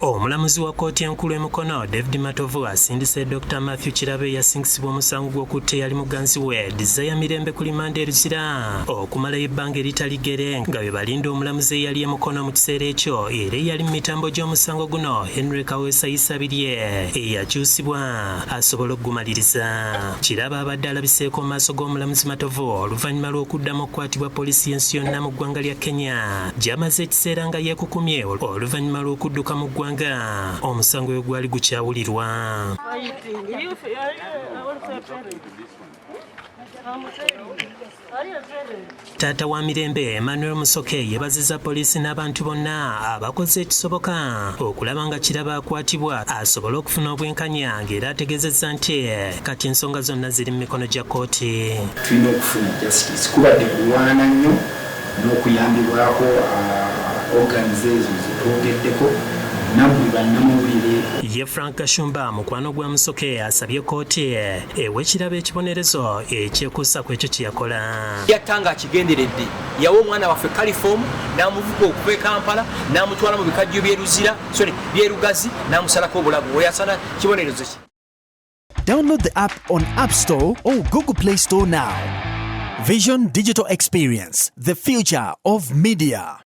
Omulamuzi wa kkooti enkulu e Mukono David Matovu asindise Dr. Matthew Kirabo yasingisibwa omusango gw'okutta eyali muganzi we Desire Mirembe ku limanda eruzira okumalayo ebbanga eritaligere nga bwe balinda omulamuzi eyali e Mukono mu kiseera ekyo era eyali mu mitambo gy'omusango guno Henry Kaweesa Isabirye eyakyusibwa asobola okugumaliriza. Kirabo abadde alabiseeko mu maaso g'omulamuzi Matovu oluvannyuma lw'okuddamu okukwatibwa poliisi y'ensi yonna mu ggwanga lya Kenya gy'amaze ekiseera nga yeekukumye oluvannyuma lw'okudduka mu ggwanga omusango we gwali gukyawulirwa. Taata wa Mirembe Emmanuel Musoke yeebazizza poliisi n'abantu bonna abakoze ekisoboka okulaba nga Kirabo akwatibwa asobole okufuna obwenkanya ng'era ategeezezza nti kati ensonga zonna ziri mu mikono gya kkooti. Tulina okufuna justice kubadde kulwana nnyo n'okuyambibwako organs ezo zetwogeddeko. Ye Frank Kashumba mukwano gwa Musoke asabye kkooti ewe Kirabo ekibonerezo ekyekuusa ku ekyo kye yakola. Yattanga akigenderedde yawa omwana waffe Caliform n'amuvuga okuva e Kampala n'amutwala mu bikajjo byerugazi n'amusalako obulago oyasana kibonerezo ki. Download the app on App Store or Google Play Store now. Vision Digital Experience, the future of media.